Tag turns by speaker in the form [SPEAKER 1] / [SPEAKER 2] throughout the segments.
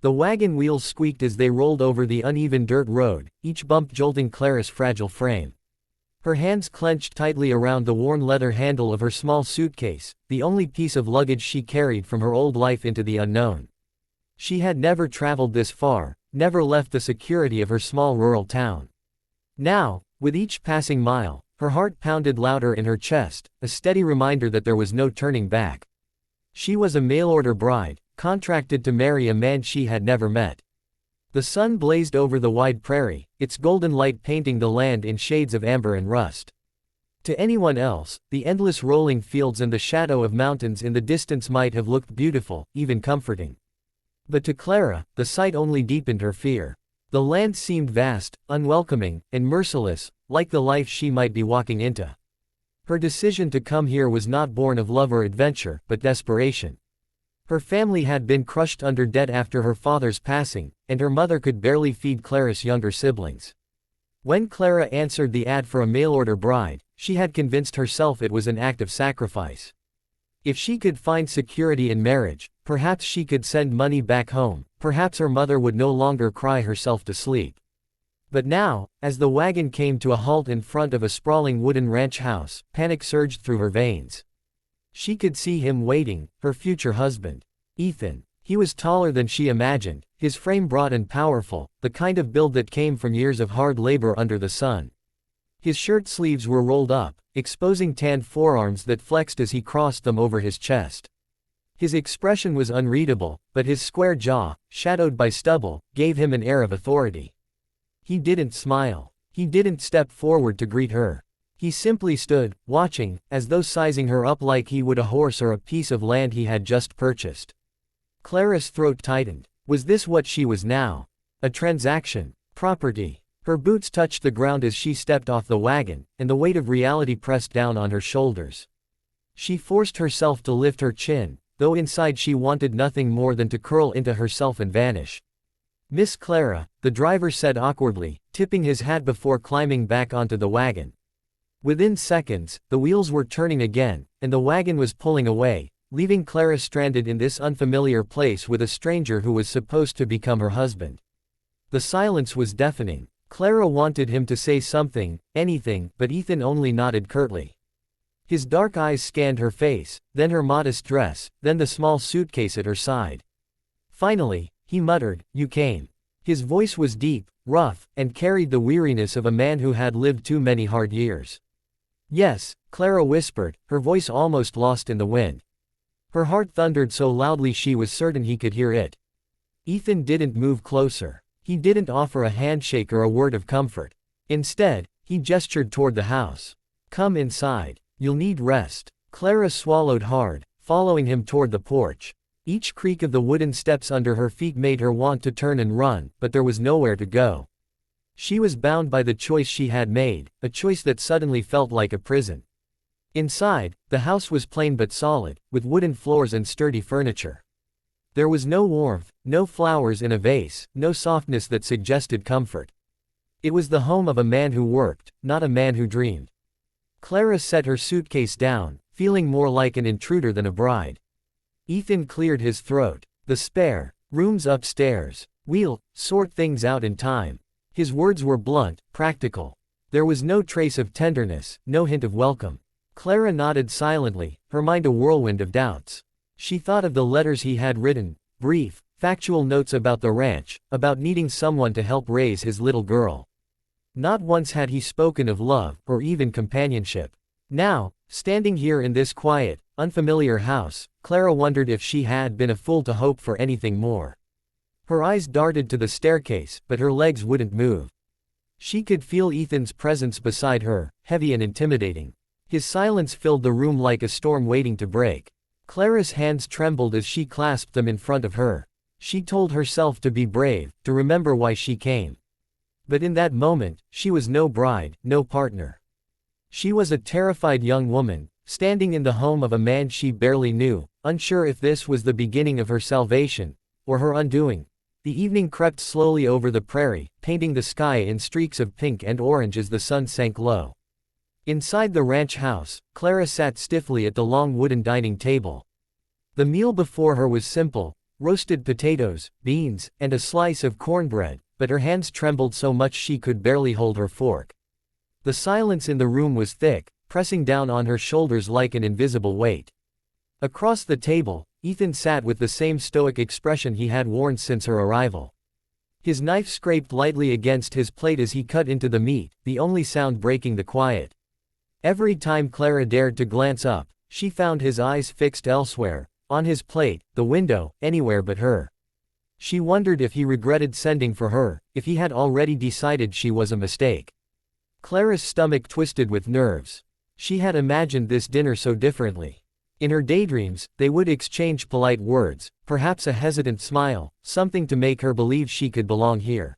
[SPEAKER 1] The wagon wheels squeaked as they rolled over the uneven dirt road, each bump jolting Clara's fragile frame. Her hands clenched tightly around the worn leather handle of her small suitcase, the only piece of luggage she carried from her old life into the unknown. She had never traveled this far, never left the security of her small rural town. Now, with each passing mile, her heart pounded louder in her chest, a steady reminder that there was no turning back. She was a mail-order bride, contracted to marry a man she had never met. The sun blazed over the wide prairie, its golden light painting the land in shades of amber and rust. To anyone else, the endless rolling fields and the shadow of mountains in the distance might have looked beautiful, even comforting. But to Clara, the sight only deepened her fear. The land seemed vast, unwelcoming, and merciless, like the life she might be walking into. Her decision to come here was not born of love or adventure, but desperation. Her family had been crushed under debt after her father's passing, and her mother could barely feed Clara's younger siblings. When Clara answered the ad for a mail-order bride, she had convinced herself it was an act of sacrifice. If she could find security in marriage, perhaps she could send money back home, perhaps her mother would no longer cry herself to sleep. But now, as the wagon came to a halt in front of a sprawling wooden ranch house, panic surged through her veins. She could see him waiting, her future husband. Ethan. He was taller than she imagined, his frame broad and powerful, the kind of build that came from years of hard labor under the sun. His shirt sleeves were rolled up, exposing tanned forearms that flexed as he crossed them over his chest. His expression was unreadable, but his square jaw, shadowed by stubble, gave him an air of authority. He didn't smile. He didn't step forward to greet her. He simply stood, watching, as though sizing her up like he would a horse or a piece of land he had just purchased. Clara's throat tightened. Was this what she was now? A transaction? Property? Her boots touched the ground as she stepped off the wagon, and the weight of reality pressed down on her shoulders. She forced herself to lift her chin, though inside she wanted nothing more than to curl into herself and vanish. "Miss Clara," the driver said awkwardly, tipping his hat before climbing back onto the wagon. Within seconds, the wheels were turning again, and the wagon was pulling away, leaving Clara stranded in this unfamiliar place with a stranger who was supposed to become her husband. The silence was deafening. Clara wanted him to say something, anything, but Ethan only nodded curtly. His dark eyes scanned her face, then her modest dress, then the small suitcase at her side. Finally, he muttered, "You came." His voice was deep, rough, and carried the weariness of a man who had lived too many hard years. "Yes," Clara whispered, her voice almost lost in the wind. Her heart thundered so loudly she was certain he could hear it. Ethan didn't move closer. He didn't offer a handshake or a word of comfort. Instead, he gestured toward the house. "Come inside. You'll need rest." Clara swallowed hard, following him toward the porch. Each creak of the wooden steps under her feet made her want to turn and run, but there was nowhere to go. She was bound by the choice she had made, a choice that suddenly felt like a prison. Inside, the house was plain but solid, with wooden floors and sturdy furniture. There was no warmth, no flowers in a vase, no softness that suggested comfort. It was the home of a man who worked, not a man who dreamed. Clara set her suitcase down, feeling more like an intruder than a bride. Ethan cleared his throat. "The spare rooms upstairs. We'll sort things out in time." His words were blunt, practical. There was no trace of tenderness, no hint of welcome. Clara nodded silently, her mind a whirlwind of doubts. She thought of the letters he had written, brief, factual notes about the ranch, about needing someone to help raise his little girl. Not once had he spoken of love, or even companionship. Now, standing here in this quiet, unfamiliar house, Clara wondered if she had been a fool to hope for anything more. Her eyes darted to the staircase, but her legs wouldn't move. She could feel Ethan's presence beside her, heavy and intimidating. His silence filled the room like a storm waiting to break. Clara's hands trembled as she clasped them in front of her. She told herself to be brave, to remember why she came. But in that moment, she was no bride, no partner. She was a terrified young woman, standing in the home of a man she barely knew, unsure if this was the beginning of her salvation, or her undoing. The evening crept slowly over the prairie, painting the sky in streaks of pink and orange as the sun sank low. Inside the ranch house, Clara sat stiffly at the long wooden dining table. The meal before her was simple, roasted potatoes, beans, and a slice of cornbread, but her hands trembled so much she could barely hold her fork. The silence in the room was thick, pressing down on her shoulders like an invisible weight. Across the table, Ethan sat with the same stoic expression he had worn since her arrival. His knife scraped lightly against his plate as he cut into the meat, the only sound breaking the quiet. Every time Clara dared to glance up, she found his eyes fixed elsewhere, on his plate, the window, anywhere but her. She wondered if he regretted sending for her, if he had already decided she was a mistake. Clara's stomach twisted with nerves. She had imagined this dinner so differently. In her daydreams, they would exchange polite words, perhaps a hesitant smile, something to make her believe she could belong here.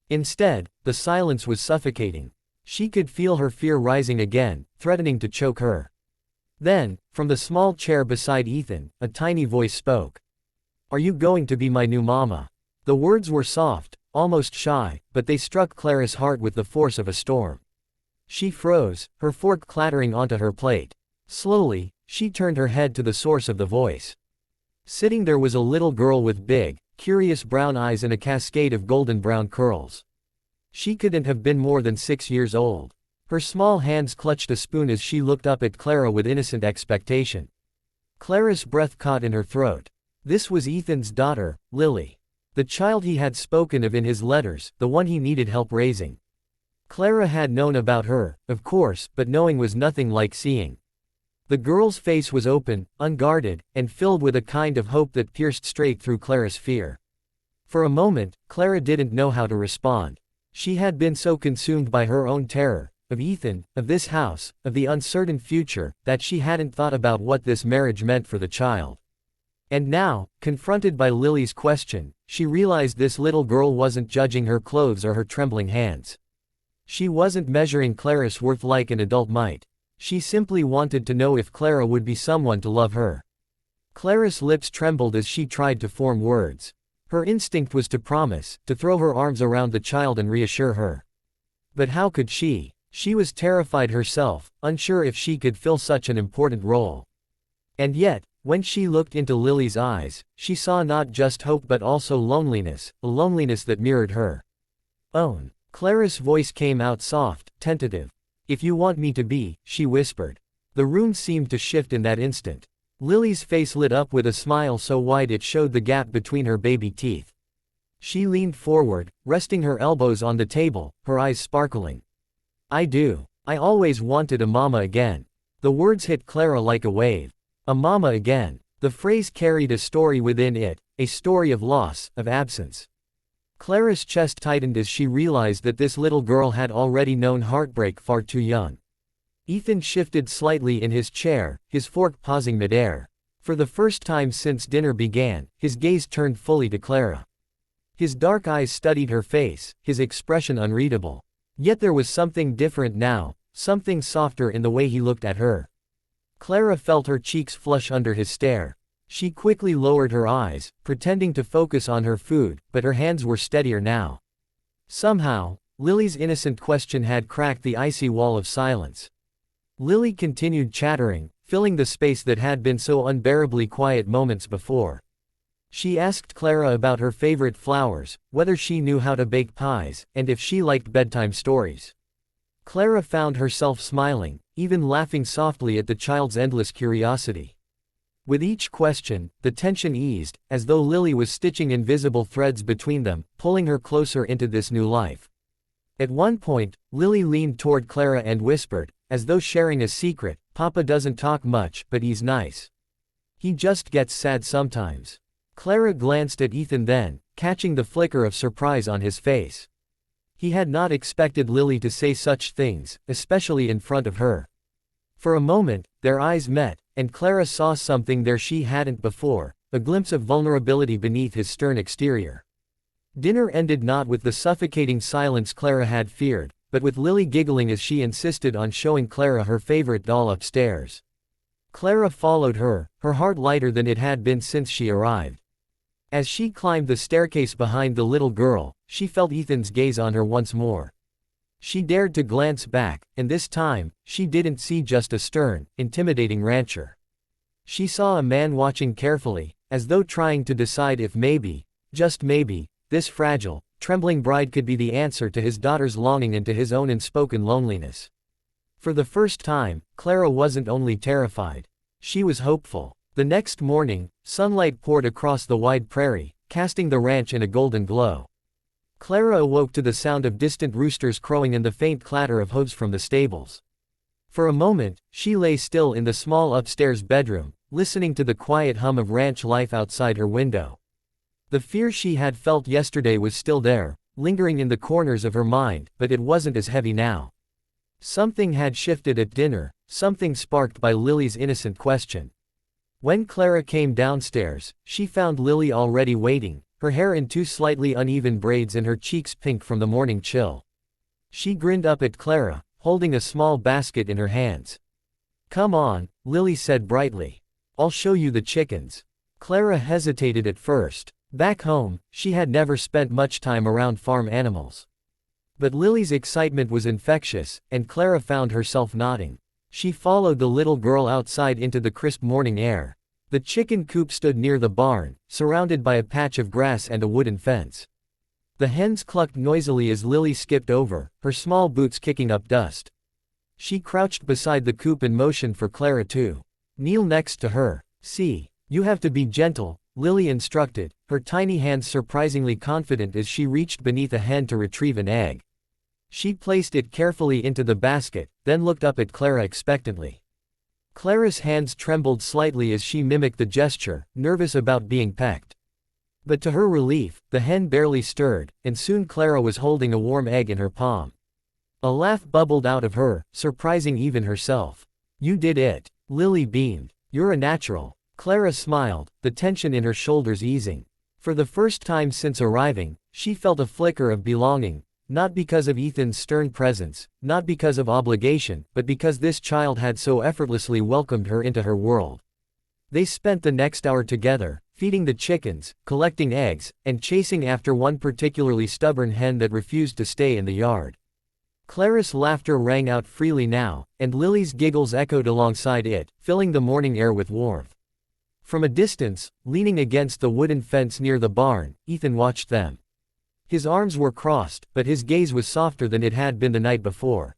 [SPEAKER 1] Instead, the silence was suffocating. She could feel her fear rising again, threatening to choke her. Then, from the small chair beside Ethan, a tiny voice spoke. "Are you going to be my new mama?" The words were soft, almost shy, but they struck Clara's heart with the force of a storm. She froze, her fork clattering onto her plate. Slowly, she turned her head to the source of the voice. Sitting there was a little girl with big, curious brown eyes and a cascade of golden brown curls. She couldn't have been more than 6 years old. Her small hands clutched a spoon as she looked up at Clara with innocent expectation. Clara's breath caught in her throat. This was Ethan's daughter, Lily. The child he had spoken of in his letters, the one he needed help raising. Clara had known about her, of course, but knowing was nothing like seeing. The girl's face was open, unguarded, and filled with a kind of hope that pierced straight through Clara's fear. For a moment, Clara didn't know how to respond. She had been so consumed by her own terror, of Ethan, of this house, of the uncertain future, that she hadn't thought about what this marriage meant for the child. And now, confronted by Lily's question, she realized this little girl wasn't judging her clothes or her trembling hands. She wasn't measuring Clara's worth like an adult might. She simply wanted to know if Clara would be someone to love her. Clara's lips trembled as she tried to form words. Her instinct was to promise, to throw her arms around the child and reassure her. But how could she? She was terrified herself, unsure if she could fill such an important role. And yet, when she looked into Lily's eyes, she saw not just hope but also loneliness, a loneliness that mirrored her own. Clara's voice came out soft, tentative. "If you want me to be," she whispered. The room seemed to shift in that instant. Lily's face lit up with a smile so wide it showed the gap between her baby teeth. She leaned forward, resting her elbows on the table, her eyes sparkling. "I do. I always wanted a mama again." The words hit Clara like a wave. A mama again. The phrase carried a story within it, a story of loss, of absence. Clara's chest tightened as she realized that this little girl had already known heartbreak far too young. Ethan shifted slightly in his chair, his fork pausing midair. For the first time since dinner began, his gaze turned fully to Clara. His dark eyes studied her face, his expression unreadable. Yet there was something different now, something softer in the way he looked at her. Clara felt her cheeks flush under his stare. She quickly lowered her eyes, pretending to focus on her food, but her hands were steadier now. Somehow, Lily's innocent question had cracked the icy wall of silence. Lily continued chattering, filling the space that had been so unbearably quiet moments before. She asked Clara about her favorite flowers, whether she knew how to bake pies, and if she liked bedtime stories. Clara found herself smiling, even laughing softly at the child's endless curiosity. With each question, the tension eased, as though Lily was stitching invisible threads between them, pulling her closer into this new life. At one point, Lily leaned toward Clara and whispered, as though sharing a secret, "Papa doesn't talk much, but he's nice. He just gets sad sometimes." Clara glanced at Ethan then, catching the flicker of surprise on his face. He had not expected Lily to say such things, especially in front of her. For a moment, their eyes met, and Clara saw something there she hadn't before, a glimpse of vulnerability beneath his stern exterior. Dinner ended not with the suffocating silence Clara had feared, but with Lily giggling as she insisted on showing Clara her favorite doll upstairs. Clara followed her, her heart lighter than it had been since she arrived. As she climbed the staircase behind the little girl, she felt Ethan's gaze on her once more. She dared to glance back, and this time, she didn't see just a stern, intimidating rancher. She saw a man watching carefully, as though trying to decide if maybe, just maybe, this fragile, trembling bride could be the answer to his daughter's longing and to his own unspoken loneliness. For the first time, Clara wasn't only terrified. She was hopeful. The next morning, sunlight poured across the wide prairie, casting the ranch in a golden glow. Clara awoke to the sound of distant roosters crowing and the faint clatter of hooves from the stables. For a moment, she lay still in the small upstairs bedroom, listening to the quiet hum of ranch life outside her window. The fear she had felt yesterday was still there, lingering in the corners of her mind, but it wasn't as heavy now. Something had shifted at dinner, something sparked by Lily's innocent question. When Clara came downstairs, she found Lily already waiting, her hair in two slightly uneven braids and her cheeks pink from the morning chill. She grinned up at Clara, holding a small basket in her hands. "Come on," Lily said brightly. "I'll show you the chickens." Clara hesitated at first. Back home, she had never spent much time around farm animals. But Lily's excitement was infectious, and Clara found herself nodding. She followed the little girl outside into the crisp morning air. The chicken coop stood near the barn, surrounded by a patch of grass and a wooden fence. The hens clucked noisily as Lily skipped over, her small boots kicking up dust. She crouched beside the coop and motioned for Clara to kneel next to her. "See, you have to be gentle," Lily instructed, her tiny hands surprisingly confident as she reached beneath a hen to retrieve an egg. She placed it carefully into the basket, then looked up at Clara expectantly. Clara's hands trembled slightly as she mimicked the gesture, nervous about being pecked. But to her relief, the hen barely stirred, and soon Clara was holding a warm egg in her palm. A laugh bubbled out of her, surprising even herself. "You did it," Lily beamed. "You're a natural." Clara smiled, the tension in her shoulders easing. For the first time since arriving, she felt a flicker of belonging. Not because of Ethan's stern presence, not because of obligation, but because this child had so effortlessly welcomed her into her world. They spent the next hour together, feeding the chickens, collecting eggs, and chasing after one particularly stubborn hen that refused to stay in the yard. Clara's laughter rang out freely now, and Lily's giggles echoed alongside it, filling the morning air with warmth. From a distance, leaning against the wooden fence near the barn, Ethan watched them. His arms were crossed, but his gaze was softer than it had been the night before.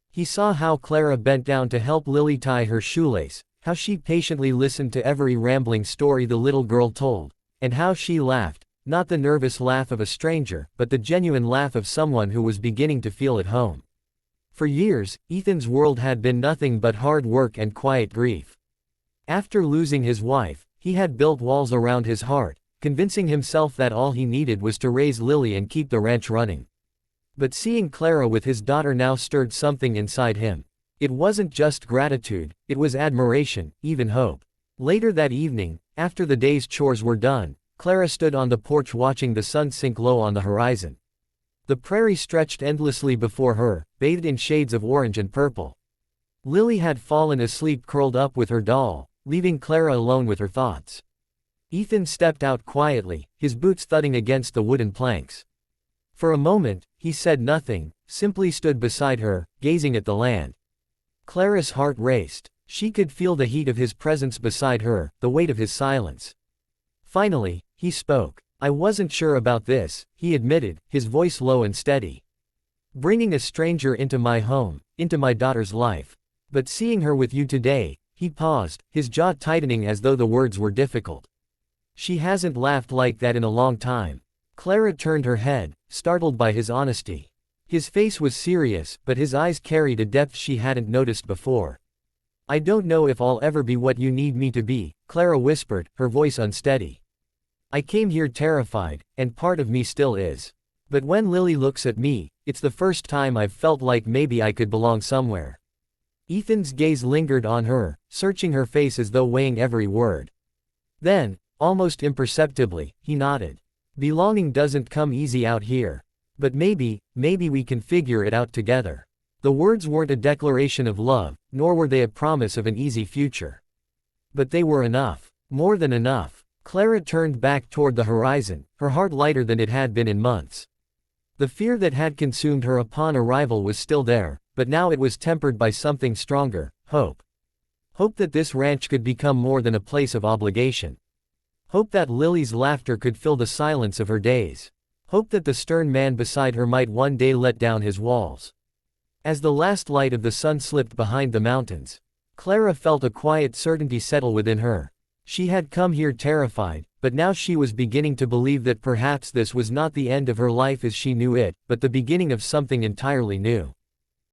[SPEAKER 1] He saw how Clara bent down to help Lily tie her shoelace, how she patiently listened to every rambling story the little girl told, and how she laughed, not the nervous laugh of a stranger, but the genuine laugh of someone who was beginning to feel at home. For years, Ethan's world had been nothing but hard work and quiet grief. After losing his wife, he had built walls around his heart, convincing himself that all he needed was to raise Lily and keep the ranch running. But seeing Clara with his daughter now stirred something inside him. It wasn't just gratitude, it was admiration, even hope. Later that evening, after the day's chores were done, Clara stood on the porch watching the sun sink low on the horizon. The prairie stretched endlessly before her, bathed in shades of orange and purple. Lily had fallen asleep curled up with her doll, leaving Clara alone with her thoughts. Ethan stepped out quietly, his boots thudding against the wooden planks. For a moment, he said nothing, simply stood beside her, gazing at the land. Clara's heart raced. She could feel the heat of his presence beside her, the weight of his silence. Finally, he spoke. "I wasn't sure about this," he admitted, his voice low and steady. "Bringing a stranger into my home, into my daughter's life. But seeing her with you today," he paused, his jaw tightening as though the words were difficult. "She hasn't laughed like that in a long time." Clara turned her head, startled by his honesty. His face was serious, but his eyes carried a depth she hadn't noticed before. "I don't know if I'll ever be what you need me to be," Clara whispered, her voice unsteady. "I came here terrified, and part of me still is. But when Lily looks at me, it's the first time I've felt like maybe I could belong somewhere." Ethan's gaze lingered on her, searching her face as though weighing every word. Then, almost imperceptibly, he nodded. "Belonging doesn't come easy out here. But maybe we can figure it out together." The words weren't a declaration of love, nor were they a promise of an easy future. But they were enough. More than enough. Clara turned back toward the horizon, her heart lighter than it had been in months. The fear that had consumed her upon arrival was still there, but now it was tempered by something stronger, hope. Hope that this ranch could become more than a place of obligation. Hope that Lily's laughter could fill the silence of her days. Hope that the stern man beside her might one day let down his walls. As the last light of the sun slipped behind the mountains, Clara felt a quiet certainty settle within her. She had come here terrified, but now she was beginning to believe that perhaps this was not the end of her life as she knew it, but the beginning of something entirely new.